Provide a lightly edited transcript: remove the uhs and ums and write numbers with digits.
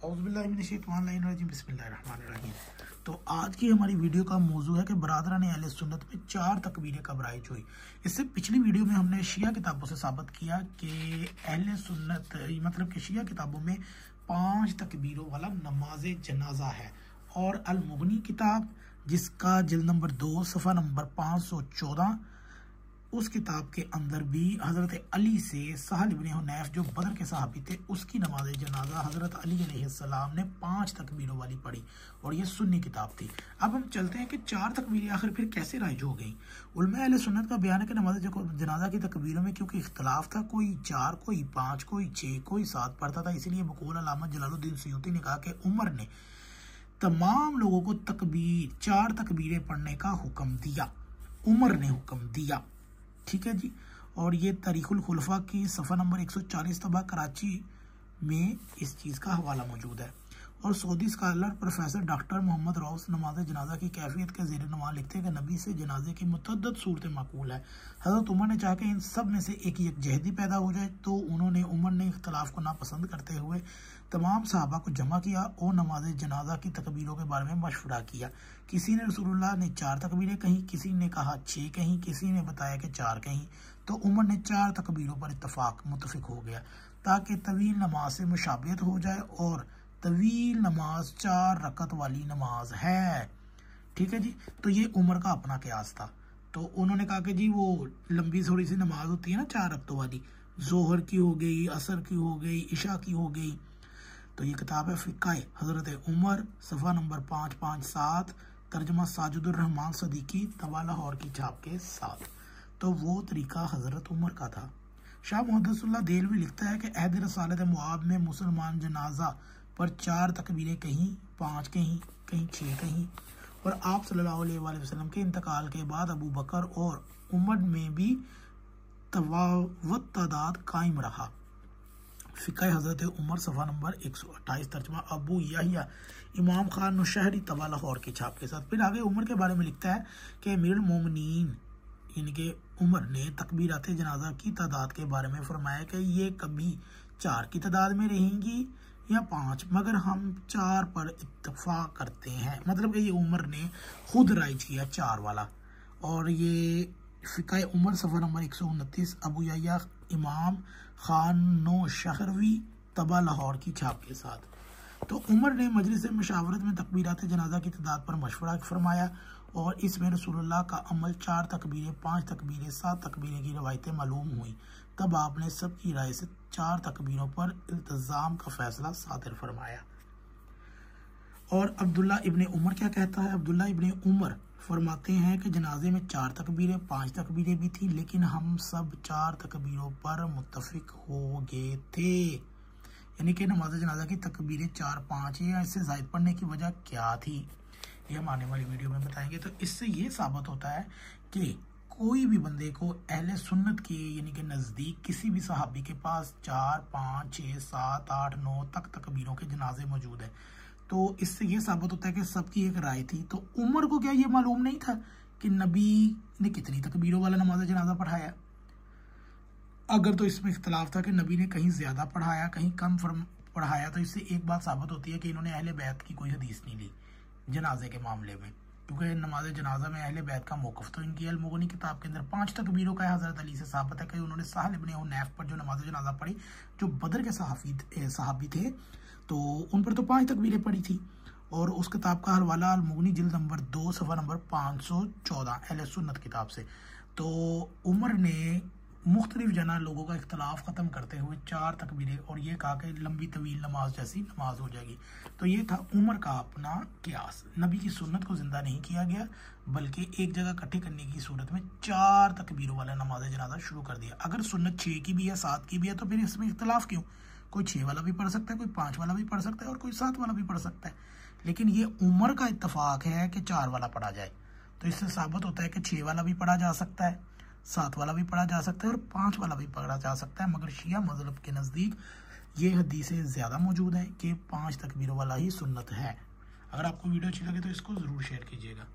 बिस्मिल्लाहिर्रहमानिर्रहीम। तो आज की हमारी वीडियो का मौजू है कि बरादरान अहले सुन्नत में 4 तकबीरें कब राइज हुई। इससे पिछली वीडियो में हमने शिया किताबों से साबित किया कि अहले सुन्नत मतलब कि शिया किताबों में 5 तकबीरों वाला नमाज जनाजा है, और अल मुगनी किताब जिसका जिल्द नंबर 2 सफ़ा नंबर 514 उस किताब के अंदर भी हज़रत अली से सहल इब्न हुनैफ जो बदर के सहाबी थे उसकी नमाज जनाजा हज़रत अली अलैहिस्सलाम ने 5 तकबीरों वाली पढ़ी, और ये सुन्नी किताब थी। अब हम चलते हैं कि 4 तकबीरें आखिर फिर कैसे राइज हो गई। उलमा अहले सुन्नत का बयान है कि नमाज जनाजा की तकबीरों में क्योंकि इख्तलाफ था, कोई 4 कोई 5 कोई 6 कोई 7 पढ़ता था, इसीलिए बकौल अल्लामा जलालुद्दीन सुयूती ने कहा कि उमर ने तमाम लोगों को 4 तकबीरें पढ़ने का हुक्म दिया। उमर ने हुक्म दिया, ठीक है जी। और ये तारीखुल खुलफा की सफ़ा नंबर 140 तबा कराची में इस चीज़ का हवाला मौजूद है। और Saudi scholar professor doctor Mohammad रौस नमाज जनाजा की कैफियत के ज़ेर नमाज लिखते हैं कि नबी से जनाजे की मुतअद्दिद सूरतें माकूल है। हज़रत उमर ने चाहा कि इन सब में से एक यकजहती पैदा हो जाए, तो उमर ने इख्तलाफ को नापसंद करते हुए तमाम सहाबा को जमा किया और नमाज जनाजा की तकबीरों के बारे में मशवरा किया। किसी ने रसूलुल्लाह ने 4 तकबीरें कहीं, किसी ने कहा 6 कहीं, किसी ने बताया कि 4 कहीं। तो उमर ने 4 तकबीरों पर मुतफिक हो गया ताकि तवील नमाज से मुशाबियत हो जाए, और तवील नमाज 4 रकत वाली नमाज है, ठीक है जी। तो ये उमर का अपना क़यास था। तो उन्होंने कहा कि जी वो लंबी थोड़ी सी नमाज होती है ना 4 रकतों वाली, जोहर की हो गई, असर की हो गई, इशा की हो गई। तो ये किताब है फ़िक़्ह हज़रत उमर, सफ़ा नंबर 557, तर्जमा साजिदुर रहमान सदीकी, तबा लाहौर की छाप के साथ। तो वो तरीका हज़रत उमर का था। शाह मुहद्दिसुल्लाह देलवी लिखता है कि अहद रसालत मुआब में मुसलमान जनाजा पर 4 तकबीरें कहीं, 5 कहीं, कहीं 6 कहीं, और आप सल्लल्लाहु अलैहि वसल्लम के इंतकाल के बाद अबू बकर और उमर में भी तवावत तादाद कायम रहा। फ़िक़्ह हज़रत उमर सफ़ा नंबर 128, तर्जमा अबू याहिया इमाम खान नौशहरी, तबा लाहौर की छाप के साथ। फिर आगे उमर के बारे में लिखता है कि अमीरुल मोमिनीन इनके उमर ने तकबीरात जनाजा की तादाद के बारे में फरमाया कि ये कभी 4 की तादाद में रहेंगी या 5, मगर हम 4 पर इत्तफाक करते हैं। मतलब कि ये उमर ने खुद राइज किया 4 वाला। और ये फ़िक़्ह उमर सफ़ा नंबर 129 अबू याहिया इमाम खान नौशहरवी, तबा लाहौर की छाप के साथ। तो उमर ने मजलिस मशावरत में तकबीरात जनाजा की तादाद पर मशवरा फरमाया, और इसमें रसूलुल्लाह का अमल 4 तकबीरें, 5 तकबीरें, 7 तकबीरें की रवायतें मालूम हुई। तब आपने सबकी राय से 4 तकबीरों पर इल्तिज़ाम का फैसला सादिर फरमाया। और अब्दुल्ला इब्ने उमर क्या कहता है? अब्दुल्ला इब्ने उमर फरमाते हैं कि जनाजे में 4 तकबीरें, 5 तकबीरें भी थी, लेकिन हम सब 4 तकबीरों पर मुत्तफिक हो गए थे। यानी कि नमाज जनाजा की तकबीरें 4, 5 या इससे ज़ायद पढ़ने की वजह क्या थी, ये हम आने वाली वीडियो में बताएंगे। तो इससे ये साबित होता है कि कोई भी बंदे को अहले सुन्नत के यानी कि नज़दीक किसी भी सहाबी के पास 4, 5, 6, 7, 8, 9 तक तकबीरों के जनाजे मौजूद है। तो इससे ये साबित होता है कि सबकी एक राय थी। तो उमर को क्या ये मालूम नहीं था कि नबी ने कितनी तकबीरों वाला नमाज जनाजा पढ़ाया? अगर तो इसमें इख्तलाफ था कि नबी ने कहीं ज़्यादा पढ़ाया, कहीं कम पढ़ाया, तो इससे एक बात साबित होती है कि इन्होंने अहले बैत की कोई हदीस नहीं ली जनाजे के मामले में, क्योंकि नमाज जनाजा में अहले बैत का मौक़िफ़ तो इनकी अल मुगनी किताब के अंदर 5 तकबीरों का है। हज़रत अली से साबित है कि उन्होंने सहल इब्न हुनैफ पर जो नमाज जनाजा पढ़ी, जो बदर के सहाबी थे, तो उन पर तो 5 तकबीरें पढ़ी थी। और उस किताब का हवाला अल मुगनी जिल्द नंबर 2 सफ़ा नंबर 514 अहले सुन्नत किताब से। तो उमर ने मुख्तलिफ जना लोगों का इख्तलाफ ख़त्म करते हुए 4 तकबीरें और ये कहा कि लंबी तवील नमाज जैसी नमाज हो जाएगी। तो ये था उमर का अपना क़यास। नबी की सुन्नत को ज़िंदा नहीं किया गया, बल्कि एक जगह इकट्ठे करने की सूरत में 4 तकबीरों वाला नमाज जनाजा शुरू कर दिया। अगर सुन्नत 6 की भी है, 7 की भी है, तो फिर इसमें इख्तलाफ क्यों? कोई 6 वाला भी पढ़ सकता है, कोई 5 वाला भी पढ़ सकता है, और कोई 7 वाला भी पढ़ सकता है। लेकिन ये उमर का इत्तफाक है कि 4 वाला पढ़ा जाए। तो इससे साबित होता है कि 6 वाला भी पढ़ा जा सकता है, 7 वाला भी पढ़ा जा सकता है, और 5 वाला भी पढ़ा जा सकता है। मगर शिया मज़हब के नज़दीक ये हदीसें ज़्यादा मौजूद हैं कि 5 तकबीरों वाला ही सुन्नत है। अगर आपको वीडियो अच्छी लगे तो इसको ज़रूर शेयर कीजिएगा।